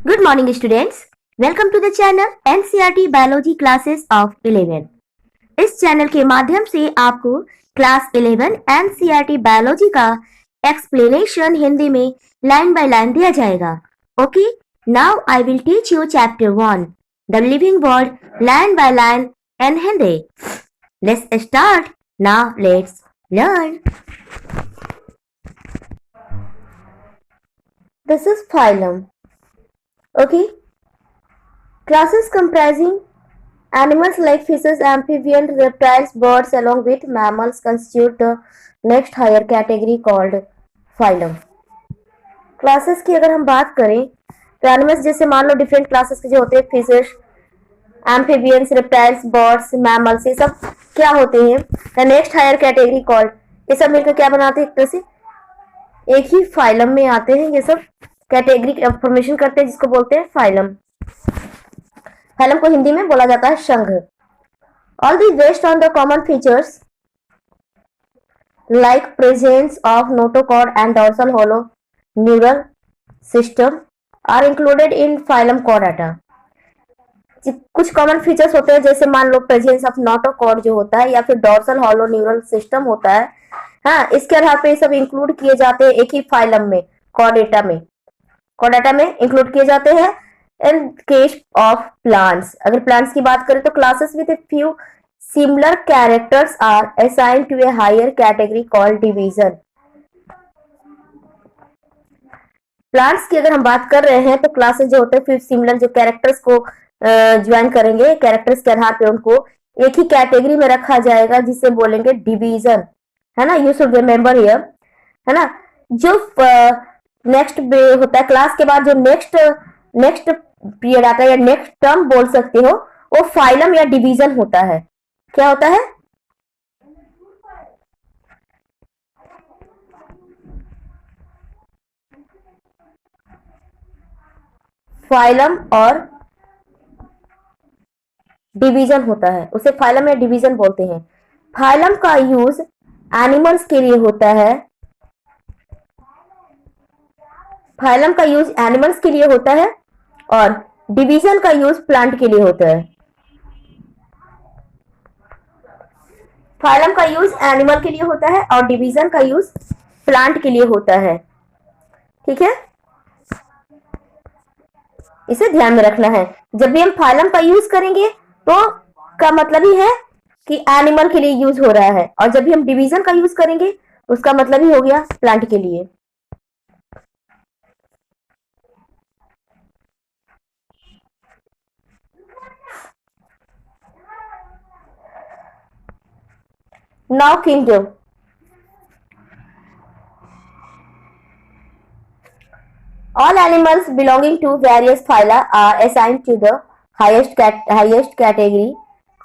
Good morning, students. Welcome to the channel NCERT Biology Classes of 11. इस channel के माध्यम से आपको क्लास 11 NCERT बायोलॉजी का एक्सप्लेनेशन हिंदी में लाइन बाय लाइन दिया जाएगा. Okay, now I will teach you chapter 1 the living world line by line in Hindi. Let's start. Now let's learn. This is phylum. Okay, classes comprising animals like fishes, amphibians, reptiles, birds along with mammals constitute the next higher category called phylum. Classes की अगर हम बात करें तो animals जैसे मान लो different classes के जो होते हैं fishes, amphibians, reptiles, birds, mammals, ये सब क्या होते हैं the next higher category called. ये सब मिलकर क्या बनाते हैं, एक तरह से एक ही फाइलम में आते हैं. ये सब कैटेगरी फॉर्मेशन करते हैं जिसको बोलते हैं फाइलम. फाइलम को हिंदी में बोला जाता है संघ. All the based on the common features like presence of notochord and dorsal hollow neural system are included in phylum chordata. कुछ कॉमन फीचर्स होते हैं जैसे मान लो प्रेजेंस ऑफ नोटोकॉर्ड जो होता है या फिर डॉर्सल होलो न्यूरल सिस्टम होता है. हाँ, इसके आधार पे ये सब इंक्लूड किए जाते हैं एक ही फाइलम में, कॉर्डेटा में. कॉर्डेटा में इंक्लूड किए जाते हैं. इन केस ऑफ प्लांट्स, अगर प्लांट्स की बात करें तो classes with a few similar characters are assigned to a higher category called division. Plants की अगर हम बात कर रहे हैं तो क्लासेस जो होते हैं फिर सिमिलर जो कैरेक्टर्स को ज्वाइन करेंगे, कैरेक्टर्स के आधार पे उनको एक ही कैटेगरी में रखा जाएगा जिसे बोलेंगे डिवीजन, है ना. यू शुड रिमेम्बर हियर, है ना. जो नेक्स्ट होता है क्लास के बाद जो नेक्स्ट पीरियड आता है या नेक्स्ट टर्म बोल सकते हो, वो फाइलम या डिवीजन होता है. क्या होता है? फाइलम और डिवीजन होता है, उसे फाइलम या डिवीजन बोलते हैं. फाइलम का यूज एनिमल्स के लिए होता है. फाइलम का यूज एनिमल्स के लिए होता है और डिवीजन का यूज प्लांट के लिए होता है. फाइलम का यूज एनिमल के लिए होता है और डिवीजन का यूज प्लांट के लिए होता है. ठीक है, इसे ध्यान में रखना है. जब भी हम फाइलम का यूज करेंगे तो का मतलब ही है कि एनिमल के लिए यूज हो रहा है, और जब भी हम डिवीजन का यूज करेंगे उसका मतलब ही हो गया प्लांट के लिए. Now kingdom. All animals belonging to various phyla are assigned to the highest category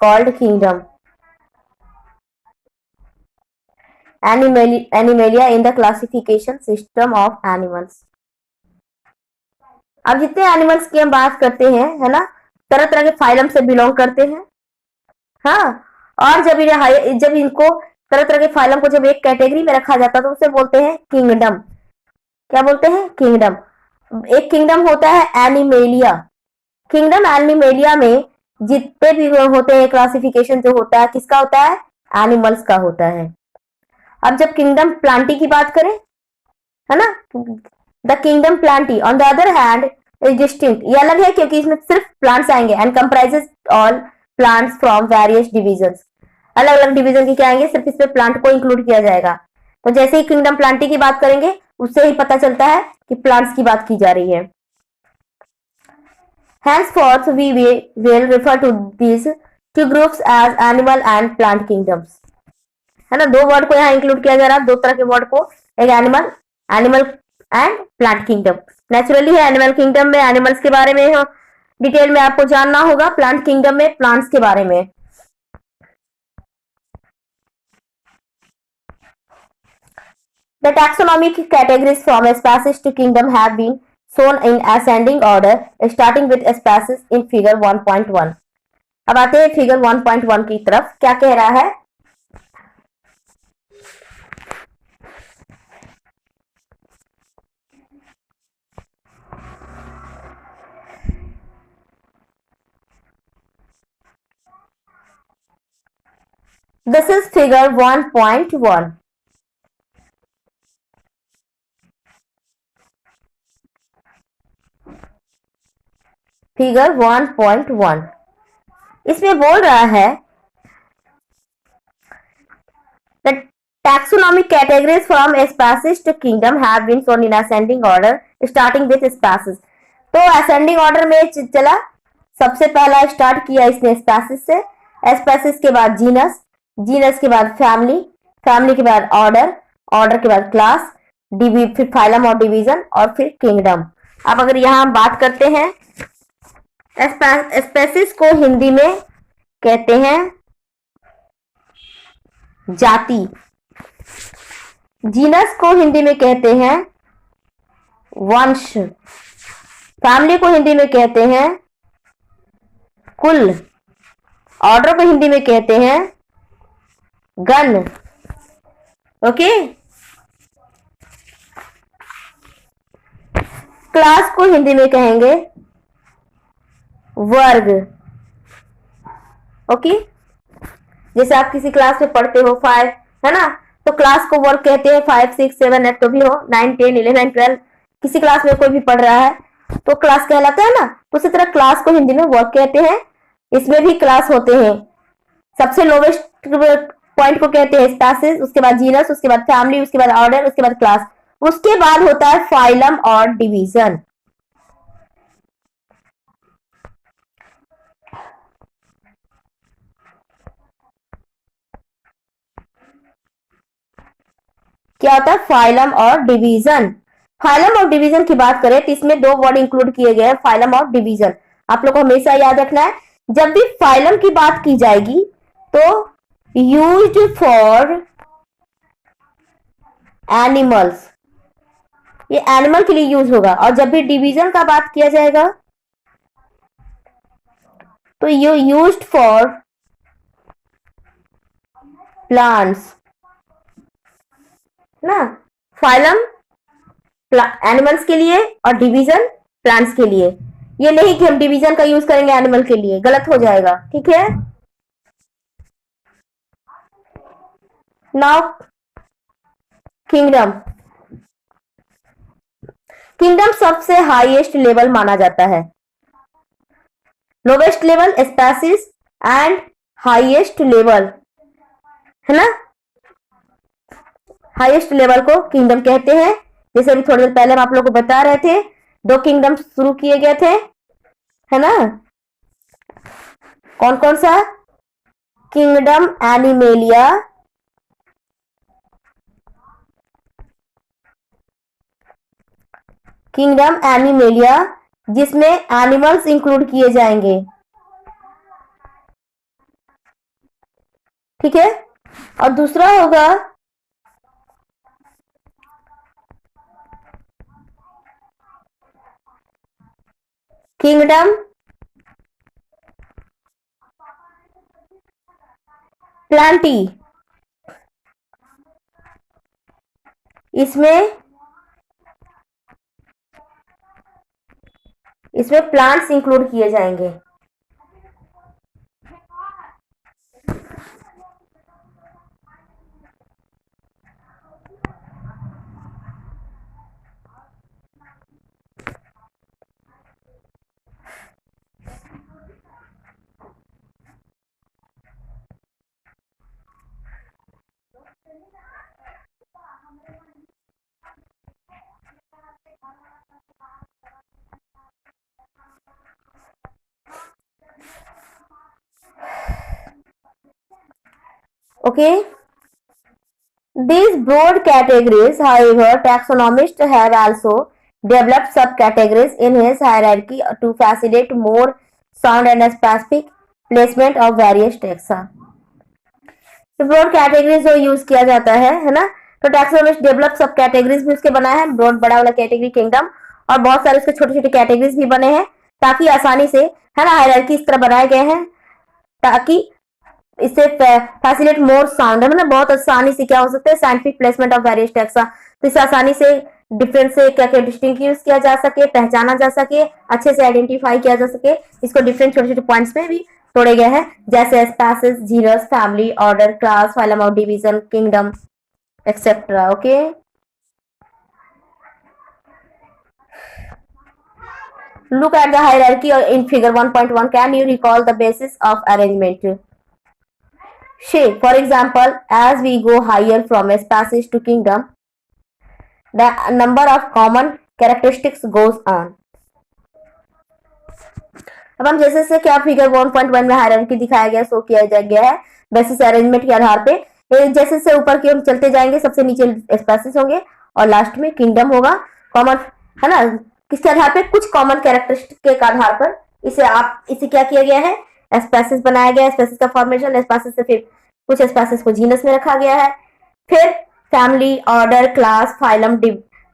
called kingdom. Animalia in the classification system of animals. अब जितने एनिमल्स की हम बात करते हैं, है ना, तरह तरह के फाइलम से बिलोंग करते हैं. हाँ, और जब इनको तरह तरह के फाइलम को जब एक कैटेगरी में रखा जाता है तो उसे बोलते हैं किंगडम. क्या बोलते हैं? किंगडम. एक किंगडम होता है एनिमेलिया. किंगडम एनिमेलिया में जितने भी होते हैं क्लासिफिकेशन जो होता है किसका होता है? एनिमल्स का होता है. अब जब किंगडम प्लांटी की बात करें, है ना, the kingdom Plantae on the other hand is distinct. ये अलग है क्योंकि इसमें सिर्फ प्लांट्स आएंगे and comprises all plants from various divisions. अलग अलग डिवीजन की क्या आएंगे, सिर्फ इसमें प्लांट को इंक्लूड किया जाएगा. तो जैसे ही किंगडम प्लांटी की बात करेंगे उससे ही पता चलता है कि प्लांट्स की बात की जा रही है. Henceforth we will refer to these two groups as animal and plant kingdoms. है ना, दो वर्ड को यहाँ इंक्लूड किया जा रहा है, दो तरह के वर्ड को, एक animal and plant kingdom. Naturally है एनिमल किंगडम में एनिमल्स के बारे में डिटेल में आपको जानना होगा, प्लांट किंगडम में प्लांट्स के बारे में. The taxonomic categories from species to kingdom have been shown in ascending order, starting with species in figure 1.1. अब आते हैं फिगर 1.1 की तरफ. क्या कह रहा है? This is figure 1.1. फिगर 1.1 इसमें बोल रहा है that taxonomic categories from species to kingdom have been shown in ascending order starting with species. तो ascending order में चला, सबसे पहला स्टार्ट किया इसने स्पैसिस से, स्पैसिस के बाद जीनस, जीनस के बाद फैमिली, फैमिली के बाद ऑर्डर, ऑर्डर के बाद क्लास, फिर फाइलम और डिवीजन और फिर किंगडम। अब अगर यहां हम बात करते हैं, स्पेसिस को हिंदी में कहते हैं जाति, जीनस को हिंदी में कहते हैं वंश, फैमिली को हिंदी में कहते हैं कुल, ऑर्डर को हिंदी में कहते हैं गण। ओके, क्लास को हिंदी में कहेंगे वर्ग। ओके, जैसे आप किसी क्लास में पढ़ते हो 5, है ना, तो क्लास को वर्ग कहते हैं। 5, 6, 7, 8 तो भी हो, 9, 10, 11, 12 किसी क्लास में कोई भी पढ़ रहा है तो क्लास कहलाता है ना। उसी तरह क्लास को हिंदी में वर्ग कहते हैं, इसमें भी क्लास होते हैं। सबसे लोवेस्ट पॉइंट को कहते हैं स्पीशीज, उसके बाद जीनस, उसके बाद फैमिली, उसके बाद ऑर्डर, उसके बाद क्लास, उसके बाद होता है फाइलम और डिवीजन। क्या होता है फाइलम और डिवीजन। फाइलम और डिवीजन की बात करें तो इसमें 2 वर्ड इंक्लूड किए गए हैं, फाइलम और डिवीजन। आप लोग को हमेशा याद रखना है, जब भी फाइलम की बात की जाएगी तो यूज्ड फॉर एनिमल्स, ये एनिमल के लिए यूज होगा। और जब भी डिवीजन का बात किया जाएगा तो ये यूज्ड फॉर प्लांट्स ना। फाइलम एनिमल्स के लिए और डिवीजन प्लांट्स के लिए। ये नहीं कि हम डिवीजन का यूज करेंगे एनिमल के लिए, गलत हो जाएगा, ठीक है। नाउ किंगडम, किंगडम सबसे हाईएस्ट लेवल माना जाता है। Lowest level species and highest level, है ना, हाईएस्ट लेवल को किंगडम कहते हैं। जैसे अभी थोड़ी देर पहले हम आप लोगों को बता रहे थे, 2 किंगडम शुरू किए गए थे, है ना। कौन कौन सा? किंगडम एनिमेलिया, किंगडम एनिमेलिया जिसमें एनिमल्स इंक्लूड किए जाएंगे, ठीक है। और दूसरा होगा किंगडम प्लांटी, इसमें प्लांट्स इंक्लूड किए जाएंगे। Okay, these broad categories, however, taxonomists have also developed subcategories in his hierarchy to facilitate more sound and specific placement of various taxa. तो ब्रॉड कैटेगरीज जो यूज किया जाता है ना, तो टैक्सोनॉमिस्ट डेवलप सब कैटेगरीज भी उसके बनाए हैं। ब्रॉड बड़ा वाला कैटेगरी किंगडम, और बहुत सारे उसके छोटे छोटे कैटेगरीज भी बने हैं, ताकि आसानी से, है ना, हायरार्की इस तरह बनाए गए हैं ताकि इससे फैसिलिटेट मोर साउंड, है ना, बहुत आसानी से क्या हो सकता है, scientific placement of various taxa, तो इसे आसानी से डिफरेंस से क्या क्या डिस्टिंग्विश किया जा सके, पहचाना जा सके, अच्छे से आइडेंटिफाई किया जा सके, इसको डिफरेंट छोटे छोटे पॉइंट्स में भी तोड़े गए हैं, जैसे species, genus, family, order, class, phylum और division, kingdom etcetera. Okay, look at the hierarchy in figure 1.1. Can you recall the basis of arrangement? Say, for example, as we go higher from a species to kingdom, the number of common characteristics goes on. अब हम जैसे से क्या figure 1.1 में hierarchy दिखाया गया, show किया गया है बेसिस अरेंजमेंट के आधार पे। जैसे से ऊपर की हम चलते जाएंगे, सबसे नीचे स्पेसिस होंगे और लास्ट में किंगडम होगा, कॉमन, है ना। किसके आधार पे? कुछ कॉमन कैरेक्टरिस्टिक के आधार पर इसे क्या किया गया है? स्पेसिस बनाया गया है। स्पेसिस का फॉर्मेशन, स्पेसिस से फिर कुछ स्पेसिस को जीनस में रखा गया है, फिर family, order, class, phylum,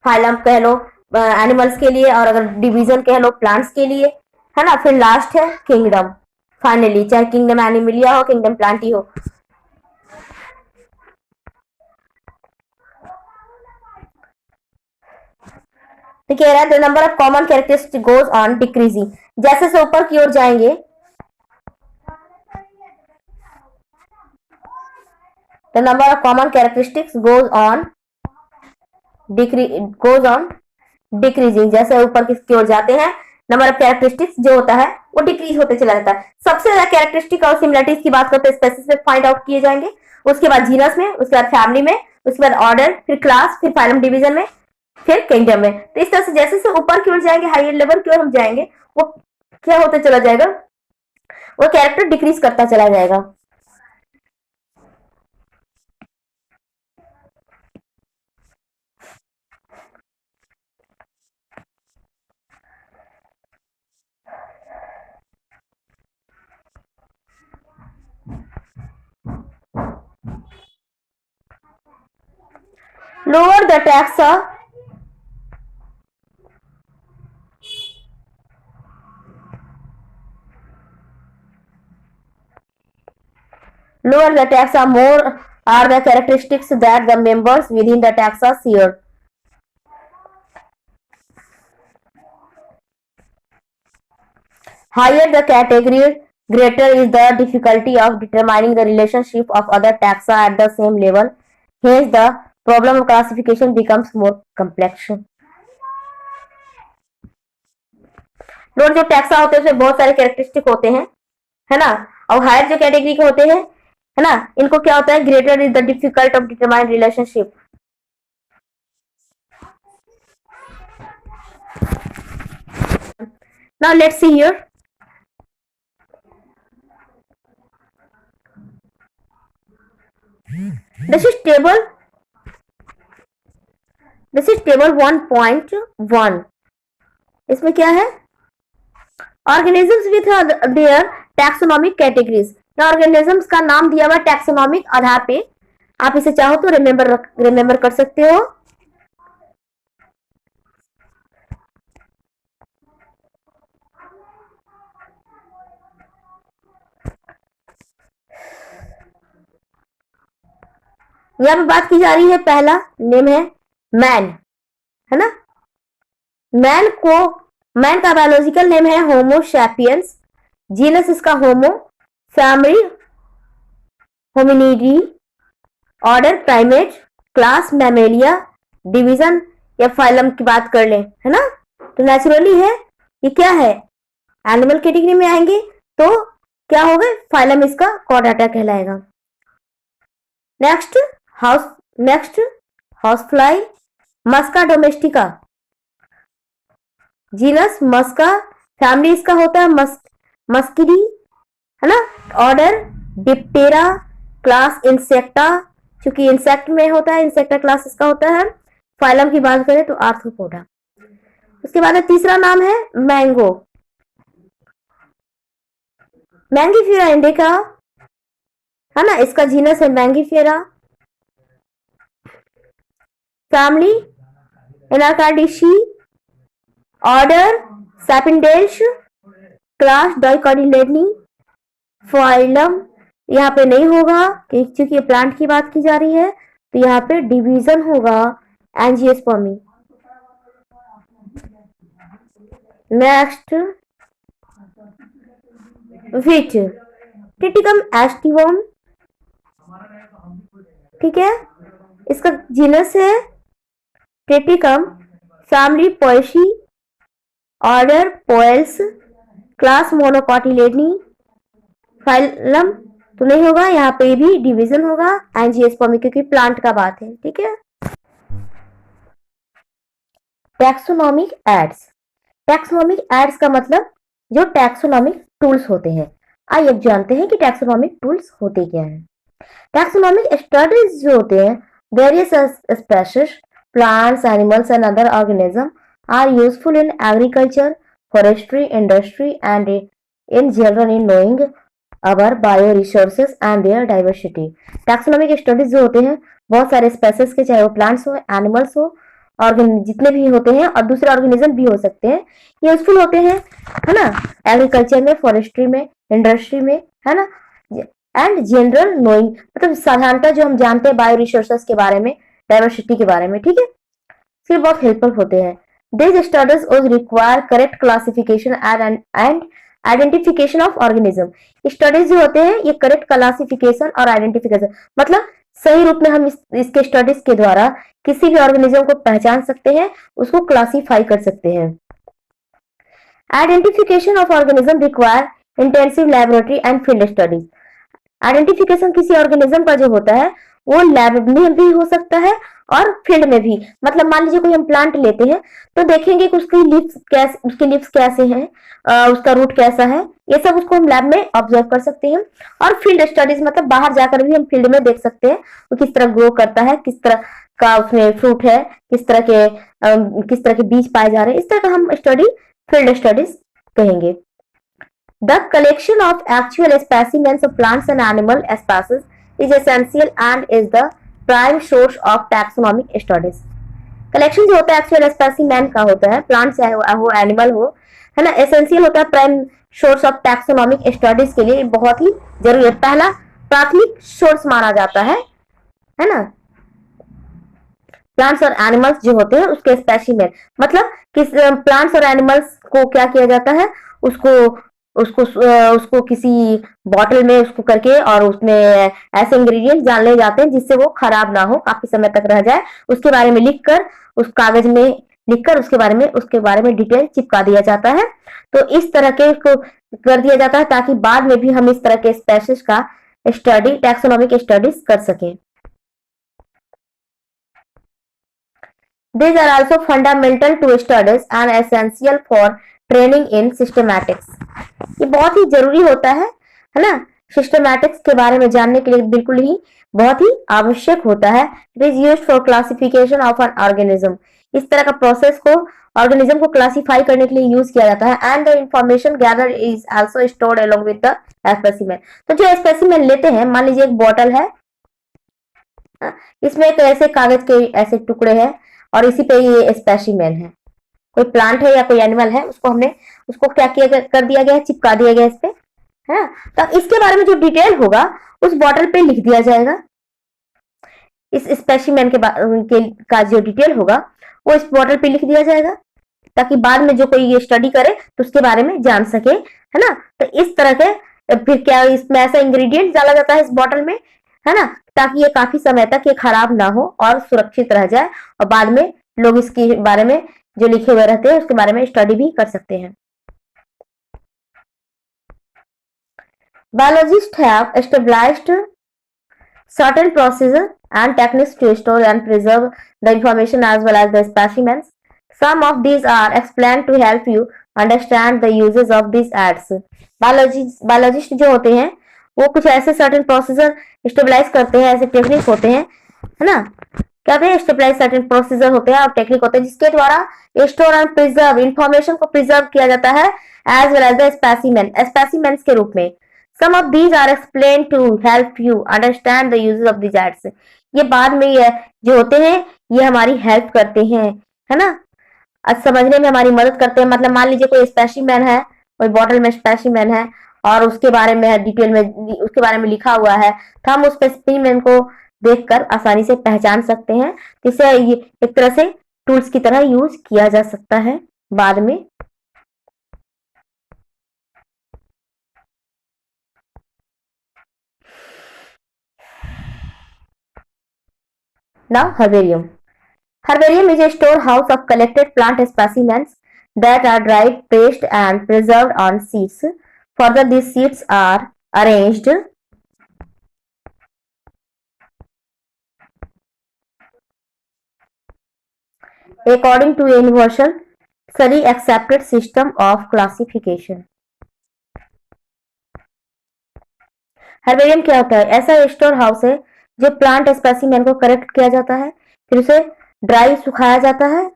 phylum कह लो एनिमल्स के लिए, और अगर डिवीजन कह लो प्लांट्स के लिए, है ना। फिर लास्ट है किंगडम, फाइनली, चाहे किंगडम एनिमलिया हो, किंगडम प्लांटी हो। तो कह रहा है the number of common characteristic goes on decreasing. जैसे से ऊपर की ओर जाएंगे, the number of common characteristics goes on decreasing. जैसे ऊपर की ओर जाते हैं, नंबर ऑफ कैरेक्टरिस्टिक्स जो होता है वो डिक्रीज होते चला जाता है। सबसे ज्यादा कैरेक्टरिस्टिक और सिमिलरिटीज की बात करते हैं स्पेसिस में फाइंड आउट किए जाएंगे, उसके बाद जीनस में, उसके बाद फैमिली में, उसके बाद ऑर्डर, फिर क्लास, फिर फाइलम डिवीजन में, फिर किंगडम में। तो इस तरह से जैसे से ऊपर की ओर जाएंगे, हायर लेवल की ओर हम जाएंगे, वो क्या होता चला जाएगा? वो कैरेक्टर डिक्रीज करता चला जाएगा। Lower the taxa more are the characteristics that the members within the taxa share. Higher the category, greater is the difficulty of determining the relationship of other taxa at the same level. Hence, the problem of classification becomes more complex. लोग जो taxa होते हैं उसमें बहुत सारे characteristic होते हैं, है ना। और हायर जो कैटेगरी के होते हैं, है ना, इनको क्या होता है? Greater is the difficult of determine relationship. Now let's see here, this is table 1.1। इसमें क्या है? Organisms with their taxonomic categories. Organisms का नाम दिया हुआ टैक्सोनॉमिक आधार पे, आप इसे चाहो तो रिमेंबर कर सकते हो। यहाँ पे बात की जा रही है, पहला नेम है मैन, है ना। मैन का बायोलॉजिकल नेम है होमो सैपियंस, जीनस इसका homo, family hominidae, order primate, class mammalia, division या फाइलम की बात कर ले, है ना। तो नेचुरली है, ये क्या है? एनिमल कैटेगरी में आएंगे तो क्या होगा? फाइलम इसका कॉर्डाटा कहलाएगा। नेक्स्ट हाउस फ्लाई, मस्का डोमेस्टिका, जीनस मस्का, फैमिली इसका होता है मस्किडी, है ना। ऑर्डर डिप्टेरा, क्लास इंसेक्टा, क्योंकि इंसेक्ट में होता है, इंसेक्टा क्लास इसका होता है। फाइलम की बात करें तो आर्थ्रोपोडा। उसके बाद तीसरा नाम है मैंगो, मैंगीफेरा इंडिका, है ना, इसका जीनस है mangifera. Family anacardiaceae, order sapindales, class dicotyledonae, phylum यहाँ पे नहीं होगा क्योंकि ये प्लांट की बात की जा रही है, तो यहाँ पे डिवीजन होगा angiospermae. Next which triticum aestivum, ठीक है, इसका जीनस है triticum, family poaceae, order poales, class monocotyledonae, phylum तो नहीं होगा, यहाँ पे भी डिवीजन होगा एंजियोस्पर्मी क्योंकि प्लांट का बात है, ठीक है। टैक्सोनॉमिक एड्स, टैक्सोनॉमिक एड्स का मतलब जो टैक्सोनॉमिक टूल्स होते हैं। आइए अब जानते हैं कि टैक्सोनॉमिक टूल्स होते क्या हैं। टैक्सोनॉमिक स्टडीज जो होते हैं, various species, plants, animals and other organism are useful in agriculture, forestry, industry and in general in knowing our bio resources and their diversity. Taxonomic studies जो होते हैं बहुत सारे स्पेसीज के, चाहे वो प्लांट्स हो, एनिमल्स हो, जितने भी होते हैं और दूसरे ऑर्गेनिज्म भी हो सकते हैं, यूजफुल होते हैं, है ना, एग्रीकल्चर में, फॉरेस्ट्री में, इंडस्ट्री में, है ना, एंड जनरल नोइंग मतलब साधारणतः जो हम जानते हैं बायो रिसोर्सेज के बारे में, डाइवर्सिटी के बारे में, ठीक है, फिर बहुत हेल्पफुल होते हैं। These studies would require correct classification and identification of organism। Studies जो होते हैं ये करेक्ट क्लासिफिकेशन और आइडेंटिफिकेशन मतलब सही रूप में हम इसके स्टडीज के द्वारा किसी भी ऑर्गेनिज्म को पहचान सकते हैं, उसको क्लासिफाई कर सकते हैं। Identification of organism require intensive laboratory and field studies. Identification किसी ऑर्गेनिज्म का जो होता है वो लैब में भी हो सकता है और फील्ड में भी। मतलब मान लीजिए कोई हम प्लांट लेते हैं तो देखेंगे कि उसके लिप्स कैसे हैं, उसका रूट कैसा है, ये सब उसको हम लैब में ऑब्जर्व कर सकते हैं। और फील्ड स्टडीज मतलब बाहर जाकर भी हम फील्ड में देख सकते हैं वो किस तरह ग्रो करता है, किस तरह का उसमें फ्रूट है, किस तरह के बीज पाए जा रहे हैं, इस तरह का हम स्टडी फील्ड स्टडीज कहेंगे। The collection of actual specimens of plants and animal species is essential and is the prime source of taxonomic studies। Collection जो होता है एक्चुअल स्पेसिमेन का होता है, प्लांट चाहे हो एनिमल हो, है ना, एसेंशियल होता है prime source of taxonomic studies के लिए बहुत ही जरूरी है, पहला प्राथमिक सोर्स माना जाता है ना। प्लांट्स और एनिमल्स जो होते हैं उसके स्पेसिमेन मतलब किस प्लांट्स और एनिमल्स को क्या किया जाता है, उसको किसी बॉटल में उसको करके और उसमें ऐसे इंग्रेडिएंट्स डाले जाते हैं जिससे वो खराब ना हो, काफी समय तक रह जाए, उसके बारे में लिखकर उस कागज में लिखकर उसके बारे में डिटेल चिपका दिया जाता है। तो इस तरह के को कर दिया जाता है ताकि बाद में भी हम इस तरह के स्पेसीज का स्टडी टैक्सोनॉमिक स्टडीज कर सकें। These are also fundamental to studies and essential for training in systematics। ये बहुत ही जरूरी होता है ना, सिस्टमैटिक्स के बारे में जानने के लिए बिल्कुल ही बहुत ही आवश्यक होता है। It is used for classification of an organism. इस तरह का प्रोसेस को ऑर्गेनिज्म को क्लासिफाई करने के लिए यूज किया जाता है। And the information gather is also stored along with the specimen. तो जो स्पेसिमेन लेते हैं, मान लीजिए एक बॉटल है, इसमें एक ऐसे कागज के ऐसे टुकड़े हैं और इसी पे ये स्पेसिमेन है, कोई प्लांट है या कोई एनिमल है, उसको क्या किया कर दिया गया है, चिपका दिया गया इस पे, है। तो इसके बारे में जो डिटेल होगा उस बॉटल पे लिख दिया जाएगा। इस स्पेसिमेन का जो डिटेल होगा वो इस बॉटल पे लिख दिया जाएगा ताकि बाद में जो कोई ये स्टडी करे तो उसके बारे में जान सके, है ना। तो इस तरह के फिर क्या इसमें ऐसा इंग्रेडिएंट डाला जाता है इस बॉटल में, है ना, ताकि ये काफी समय तक ये खराब ना हो और सुरक्षित रह जाए और बाद में लोग इसके बारे में जो लिखे हुए रहते हैं उसके बारे में स्टडी भी कर सकते हैं। Biologists have established certain procedures and techniques to store and preserve the information as well as the specimens. Some of these are explained to help you understand the uses of these ads। Biologist जो होते हैं वो कुछ ऐसे certain procedure stabilise करते हैं, ऐसे technique होते हैं, है ना, कहते हैं स्टेबलाइज सर्टेन प्रोसीजर होते हैं और टेक्निक होते हैं जिसके द्वारा स्टोर एंड प्रिजर्व इंफॉर्मेशन को प्रिजर्व किया जाता है as well as the specimens के रूप में। Some of these are explained to help you understand the uses of these ads। ये बाद में ये जो होते हैं ये हमारी हेल्प करते हैं, है ना, समझने में हमारी मदद करते हैं। मतलब मान लीजिए कोई स्पेसिमेन है, कोई बॉटल में स्पेसिमेन है और उसके बारे में डिटेल में उसके बारे में लिखा हुआ है, तो हम उस स्पेसिमेन को देखकर आसानी से पहचान सकते हैं। इसे एक तरह से टूल्स की तरह यूज किया जा सकता है बाद में। Now, herbarium. Herbarium is a storehouse of collected plant specimens that are dried, pressed, and preserved on sheets. Further, these sheets are arranged according to a universally accepted system of classification. Herbarium क्या होता है? ऐसा store house है जो plant specimen को collect किया जाता है, फिर उसे ड्राई सुखाया जाता है,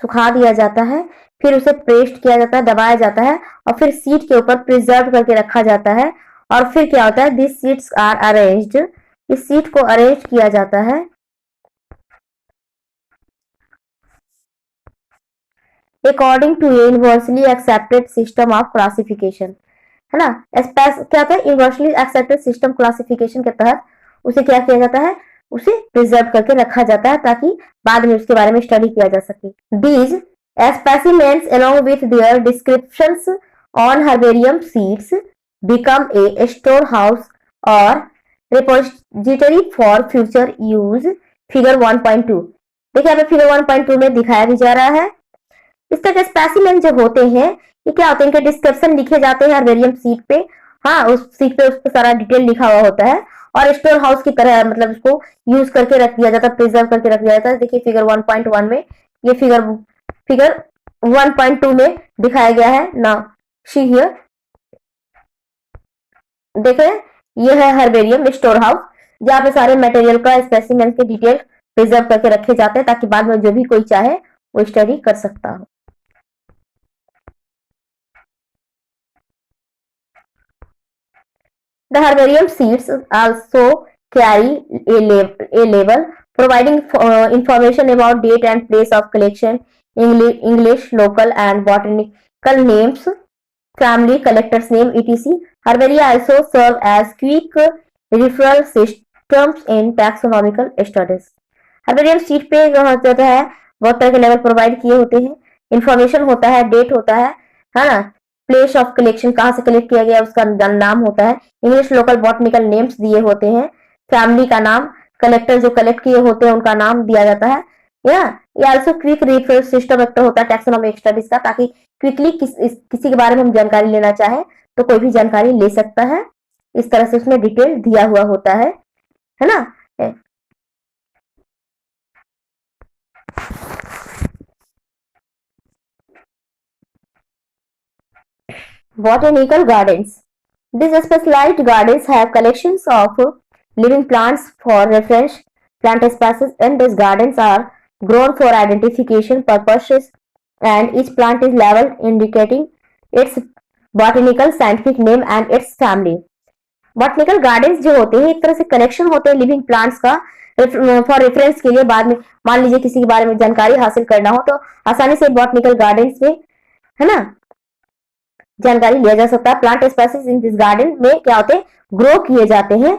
सुखा दिया जाता है, फिर उसे पेस्ट किया जाता है, दबाया जाता है और फिर सीट के ऊपर प्रिजर्व करके रखा जाता है। और फिर क्या होता है? दिस सीट्स आर अरेंज्ड, इस सीट को अरेंज किया जाता है according to a universally accepted system of classification, है ना। क्या होता है? यूनिवर्सली एक्सेप्टेड सिस्टम क्लासिफिकेशन के तहत उसे क्या किया जाता है? उसे प्रिजर्व करके रखा जाता है ताकि बाद में उसके बारे में स्टडी किया जा सके। These specimens along with their descriptions on herbarium sheets become a storehouse or repository for future use. Figure 1.2 देखिए, यहाँ पे फिगर 1.2 में दिखाया भी जा रहा है। इस तरह के स्पेसिमेन जो होते हैं ये क्या होते हैं? इनके डिस्क्रिप्शन लिखे जाते हैं हर्बेरियम सीट पे। हाँ, उस सीट पे उसको सारा डिटेल लिखा हुआ होता है और स्टोर हाउस की तरह मतलब उसको यूज करके रख दिया जाता है, प्रिजर्व करके रख दिया जाता है। देखिए फिगर 1.1 में ये फिगर 1.2 में दिखाया गया है ना। सी हियर, देखे ये है हर्बेरियम स्टोर हाउस जहाँ पे सारे मटेरियल का स्पेसिमेन के डिटेल प्रिजर्व करके रखे जाते हैं ताकि बाद में जो भी कोई चाहे वो स्टडी कर सकता हो। The herbarium sheets also carry a label providing information about date and place of collection, English, local and botanical names, family, collector's name, etc. Herbaria also serve as quick referral systems in taxonomical studies. Herbarium sheet पे जो होता है बहुत तरह के level provide किए होते हैं, इंफॉर्मेशन होता है, डेट होता है ना, प्लेस ऑफ कलेक्शन कहाँ से कलेक्ट किया गया उसका नाम होता है, इंग्लिश लोकल बॉटनिकल नेम्स दिए होते हैं, फैमिली का नाम, कलेक्टर जो कलेक्ट किए होते हैं उनका नाम दिया जाता है। या ये आल्सो क्विक रिफरेंस सिस्टम एक तो होता है टैक्सोनॉमिक स्टडीज का, ताकि क्विकली किसी के बारे में हम जानकारी लेना चाहे तो कोई भी जानकारी ले सकता है। इस तरह से उसमें डिटेल दिया हुआ होता है ना। Botanical gardens. These specialized gardens have collections of living plants for reference plant species, and these gardens are grown for identification purposes, and each plant is labeled indicating its botanical scientific name and its family. Botanical gardens जो होते हैं एक तरह से collection होते हैं living plants का for reference के लिए। बाद में मान लीजिए किसी के बारे में जानकारी हासिल करना हो तो आसानी से बॉटनिकल गार्डन्स में, है ना, जानकारी लिया जा सकता है। Plant species in this garden में क्या होते हैं? ग्रो किए जाते हैं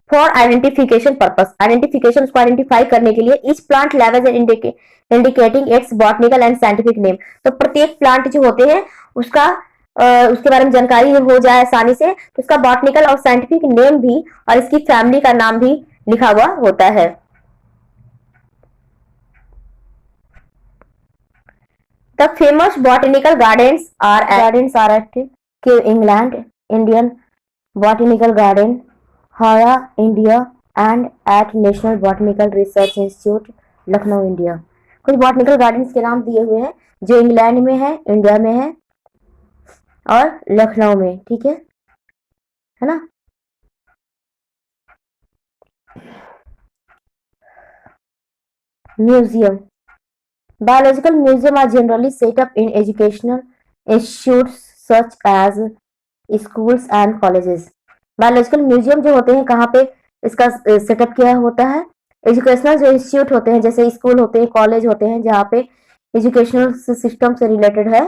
फॉर आइडेंटिफिकेशन पर्पस, आइडेंटिफिकेशन उसको आइडेंटिफाई करने के लिए। Etch plant level indicating it's botanical and scientific name. तो प्रत्येक प्लांट जो होते हैं उसका उसके बारे में जानकारी हो जाए आसानी से तो उसका बॉटनिकल और साइंटिफिक नेम भी और इसकी फैमिली का नाम भी लिखा हुआ होता है। The famous botanical gardens are at Kew, England, Indian Botanical Garden, Haya, India, and at National Botanical Research Institute, Lucknow, India. कुछ बॉटनिकल गार्डन्स के नाम दिए हुए हैं जो इंग्लैंड में है, इंडिया में है और लखनऊ में, ठीक है ना। Museum. Biological museums are generally set up in educational institutes such as schools and colleges. Biological museum जो होते हैं कहाँ पे इसका सेटअप किया होता है? एजुकेशनल जो इंस्टीट्यूट होते हैं जैसे स्कूल होते हैं, कॉलेज होते हैं, जहाँ पे एजुकेशनल सिस्टम से रिलेटेड है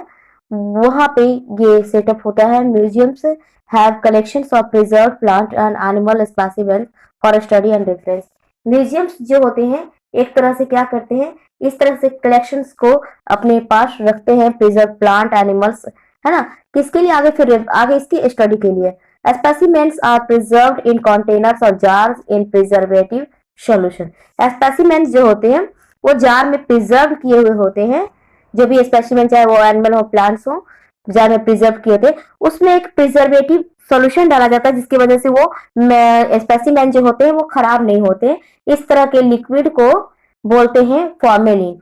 वहाँ पे ये सेटअप होता है। Museums have collections of preserve plant and animal specimen for study and reference. Museums जो होते हैं एक तरह से क्या करते हैं, इस तरह से कलेक्शंस को अपने पास रखते हैं, प्रिजर्व प्लांट एनिमल्स, है ना, किसके लिए? आगे फिर आगे इसकी स्टडी के लिए। Specimens are preserved in containers और jars in preservative solution. Specimen जो होते हैं वो जार में प्रिजर्व किए हुए होते हैं, जो भी स्पेसिमेन चाहे वो एनिमल हो प्लांट्स हो, जार में प्रिजर्व किए थे, उसमें एक प्रिजर्वेटिव सॉल्यूशन डाला जाता है जिसकी वजह से वो स्पेसिमेन जो होते हैं वो खराब नहीं होते। इस तरह के लिक्विड को बोलते हैं formalin.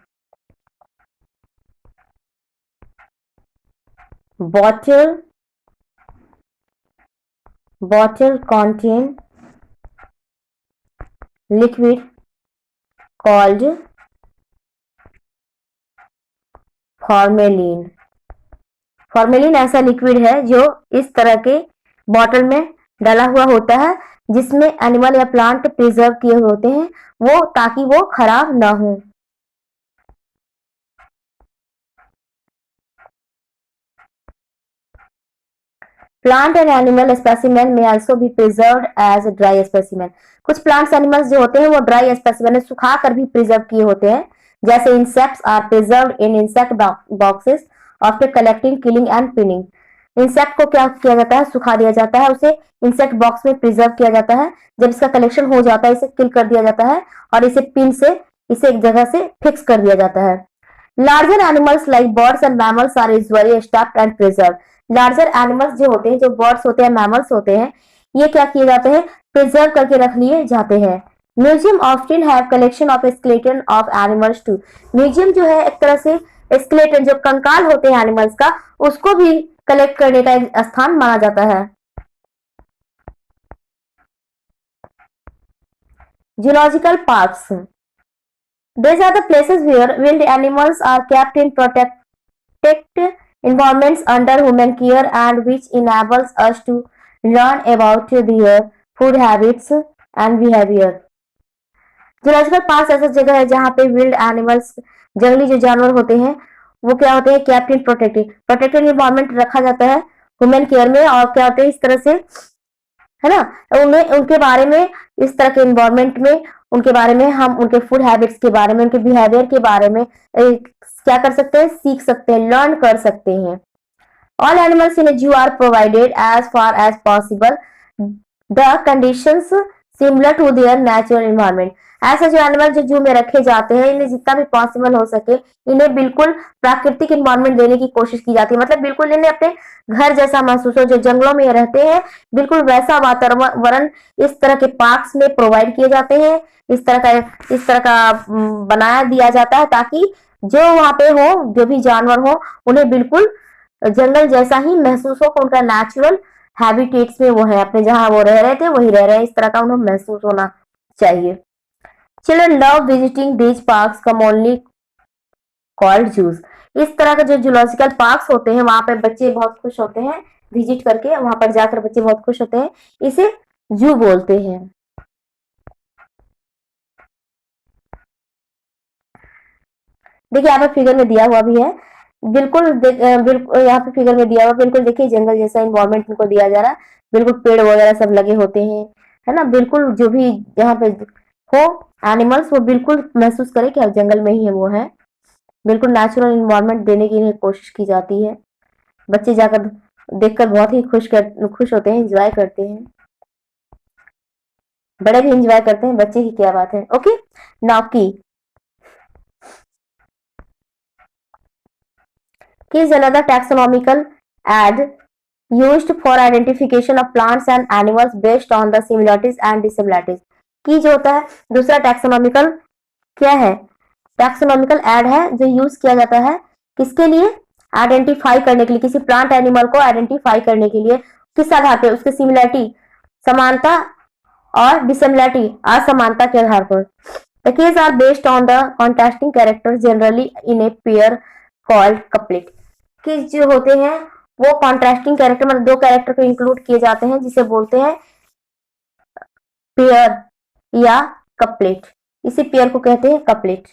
Bottle contain liquid called formalin. Formalin ऐसा लिक्विड है जो इस तरह के बॉटल में डाला हुआ होता है जिसमें एनिमल या प्लांट प्रिजर्व किए हुए होते हैं वो, ताकि वो खराब ना हो। Plant and animal specimen may also be preserved as dry specimen. कुछ प्लांट्स एनिमल्स जो होते हैं वो ड्राई स्पेसिमेन सुखा कर भी प्रिजर्व किए होते हैं, जैसे insects are preserved in insect boxes after collecting, killing and pinning. Insect को क्या किया जाता है, सुखा दिया जाता है, उसे इंसेक्ट बॉक्स में प्रिजर्व किया जाता है। जब इसका कलेक्शन हो जाता है इसे किल कर दिया जाता है और इसे पिन से इसे एक जगह से फिक्स कर दिया जाता है। Larger animals like birds and mammals are usually stuffed and preserve. Larger animals जो होते हैं, जो बर्ड्स होते हैं, मैमल्स होते हैं, ये क्या किए जाते हैं, प्रिजर्व करके रख लिए जाते हैं। Museum often have collection of skeleton of animals too. Museum जो है एक तरह से स्केलेटन, जो कंकाल होते हैं एनिमल्स का, उसको भी कलेक्ट करने का एक स्थान माना जाता है। Zoological parks, these are the places where wild animals are kept in protected environments under human care and which enables us to learn about their food habits and behavior. Zoological park ऐसा जगह है जहाँ पे wild animals, जंगली जो जानवर होते हैं वो क्या होते हैं, कैप्ट इन प्रोटेक्टेड इन्वायरमेंट रखा जाता है ह्यूमन केयर में, और क्या होते हैं इस तरह से, है ना, उन्हें उनके बारे में, इस तरह के इन्वायरमेंट में उनके बारे में हम उनके फूड हैबिट्स के बारे में, उनके बिहेवियर के बारे में क्या कर सकते हैं, सीख सकते हैं, लर्न कर सकते हैं। All animals in zoo are provided as far as possible the conditions similar to their natural environment. ऐसे जो एनिमल जो जू में रखे जाते हैं, इन्हें जितना भी पॉसिबल हो सके इन्हें बिल्कुल प्राकृतिक इन्वायरमेंट देने की कोशिश की जाती है, मतलब बिल्कुल इन्हें अपने घर जैसा महसूस हो। जो जंगलों में रहते हैं बिल्कुल वैसा वातावरण इस तरह के पार्क्स में प्रोवाइड किए जाते हैं, इस तरह का बनाया दिया जाता है ताकि जो वहां पे हो, जो भी जानवर हो, उन्हें बिल्कुल जंगल जैसा ही महसूस हो, उनका नेचुरल हैबिटेट्स में वो है, अपने जहां वो रह रहे थे वही रह रहे हैं, इस तरह का उन्हें महसूस होना चाहिए। Children love visiting these parks commonly called juice. इस तरह के जो जूलॉजिकल पार्क्स होते हैं वहां पर बच्चे बहुत खुश होते हैं, विजिट करके वहां पर जाकर बच्चे बहुत खुश होते हैं, इसे जू बोलते हैं। देखिए यहाँ पे फिगर में दिया हुआ भी है, बिल्कुल यहाँ पे फिगर में दिया हुआ, बिल्कुल देखिए जंगल जैसा इन्वायरमेंट इनको दिया जा रहा है, बिल्कुल पेड़ वगैरह सब लगे होते हैं, है ना, बिल्कुल जो भी यहाँ पे हो एनिमल्स वो बिल्कुल महसूस करे कि अब जंगल में ही है वो है, बिल्कुल नेचुरल इन्वायरमेंट देने की कोशिश की जाती है। बच्चे जाकर देखकर बहुत ही खुश होते हैं, एंजॉय करते हैं, बड़े भी एंजॉय करते हैं, बच्चे की क्या बात है। ओके, नाउ की is another taxonomical aid used for identification of plants and animals based on the similarities and dissimilarities। की जो होता है दूसरा टैक्सोनॉमिकल क्या है, टैक्सोनॉमिकल एड है जो यूज किया जाता है किसके लिए, आइडेंटिफाई करने के लिए, किसी प्लांट एनिमल को आइडेंटिफाई करने के लिए, किस आधार पर, उसके सिमिलरिटी समानता और डिसिमिलरिटी असमानता के आधार पर। The keys are based on the contrasting character generally in a pair called couplet. कि जो होते हैं वो कॉन्ट्रास्टिंग कैरेक्टर, मतलब दो कैरेक्टर को इंक्लूड किए जाते हैं जिसे बोलते हैं पेयर या कपलेट, इसी पेयर को कहते हैं couplet.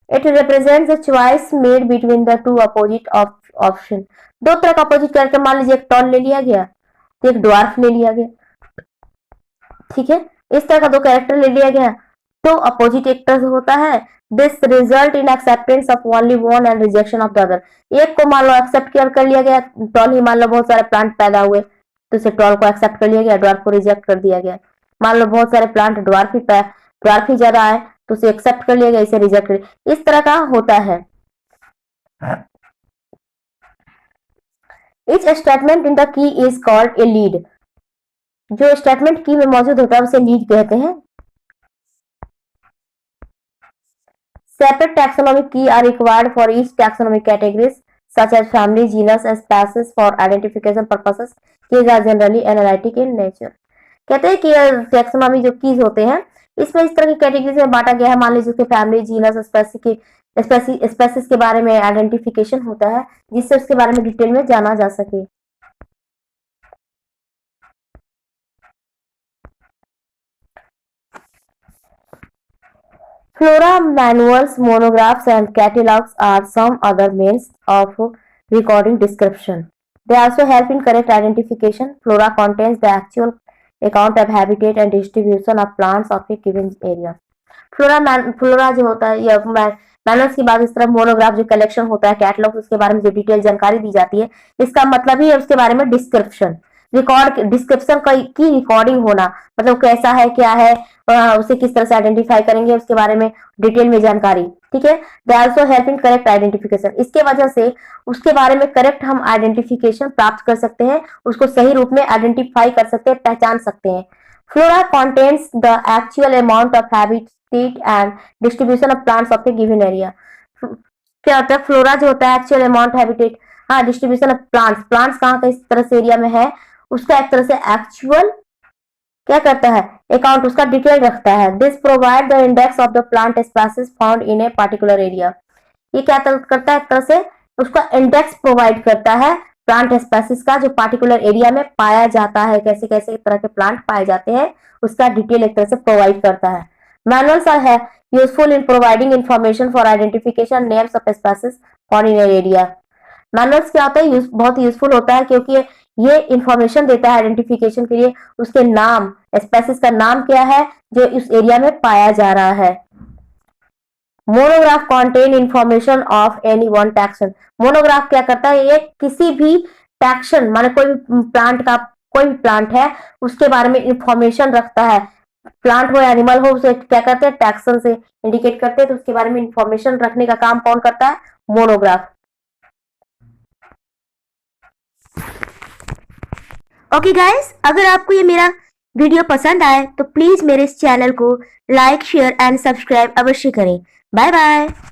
It represents the choice made between the two opposite option. दो तरह का अपोजिट कैरेक्टर, मान लीजिए एक टॉल ले लिया गया तो एक ड्वार्फ ले लिया गया, ठीक है, इस तरह का दो कैरेक्टर ले लिया गया तो अपोजिट एक्टर होता है। This result in acceptance of only one and rejection of the other. एक को मान लो एक्सेप्ट कर लिया गया, टॉल ही मान लो बहुत सारे प्लांट पैदा हुए तो इसे टॉल को एक्सेप्ट कर लिया गया, ड्वार्फ को रिजेक्ट कर दिया गया। मान लो बहुत सारे प्लांट ड्वार्फ ही ग्राफ ही ज्यादा आए तो उसे एक्सेप्ट कर लिया गया, इसे रिजेक्ट कर, इस तरह का होता है। Each statement in the key is called a lead. जो स्टेटमेंट की में मौजूद होता है उसे लीड कहते हैं। Separate taxonomic key are required for each taxonomic categories such as family, genus and species for identification purposes. Keys are generally analytic in nature. कहते हैं कि टैक्सोनॉमी जो कीज होते हैं इसमें इस तरह की कैटेगरीज में बांटा गया है। मान लीजिए उसके फैमिली, जीनस, स्पेसीज के बारे में आइडेंटिफिकेशन होता है जिससे उसके बारे में डिटेल में जाना जा सके। Flora manuals, monographs and catalogs are some other means of recording description. They also help in correct identification. Flora contains the actual account of habitat and distribution of plants of a given area. Flora जो होता है या manuals की बात, इस तरह monograph जो collection होता है, कैटलॉग उसके बारे में जो डिटेल जानकारी दी जाती है, इसका मतलब ही है उसके बारे में डिस्क्रिप्शन, रिकॉर्ड, डिस्क्रिप्शन की रिकॉर्डिंग होना, मतलब कैसा है, क्या है, उसे किस तरह से आइडेंटिफाई करेंगे, उसके बारे में डिटेल में जानकारी। ठीक है, they also help in correct identification. इसके वजह से उसके बारे में करेक्ट हम आइडेंटिफिकेशन प्राप्त कर सकते हैं, उसको सही रूप में आइडेंटिफाई कर सकते हैं, पहचान सकते हैं। Flora contains the actual amount of habitat and distribution of plants of a given area. क्या होता है, फ्लोरा जो होता है एक्चुअल अमाउंट हैबिटेट, हाँ, डिस्ट्रीब्यूशन ऑफ प्लांट्स, प्लांट्स कहाँ का इस तरह से एरिया में है उसका एक तरह से एक्चुअल क्या करता है, अकाउंट, उसका डिटेल रखता है। This provide the index of the plant species found in a particular area. ये क्या करता है, एक तरह से उसका इंडेक्स प्रोवाइड करता है प्लांट स्पीसीज का जो पार्टिकुलर एरिया में पाया जाता है, कैसे कैसे तरह के प्लांट पाए जाते हैं उसका डिटेल एक तरह से प्रोवाइड करता है। मैनुअल्स आर है useful in providing information for identification names of species found in area. Manuals क्या होता है, बहुत यूजफुल होता है क्योंकि ये इंफॉर्मेशन देता है आइडेंटिफिकेशन के लिए, उसके नाम, स्पीसीज का नाम क्या है जो इस एरिया में पाया जा रहा है। Monograph contain information of any one taxon. Monograph क्या करता है, ये किसी भी टैक्सन माने कोई भी प्लांट का, कोई भी प्लांट है उसके बारे में इंफॉर्मेशन रखता है, प्लांट हो या एनिमल हो, उसे क्या करते हैं, टैक्सन से इंडिकेट करते हैं, तो उसके बारे में इंफॉर्मेशन रखने का काम कौन करता है, मोनोग्राफ। ओके गाइस, अगर आपको ये मेरा वीडियो पसंद आए तो प्लीज मेरे इस चैनल को लाइक, शेयर एंड सब्सक्राइब अवश्य करें। Bye bye.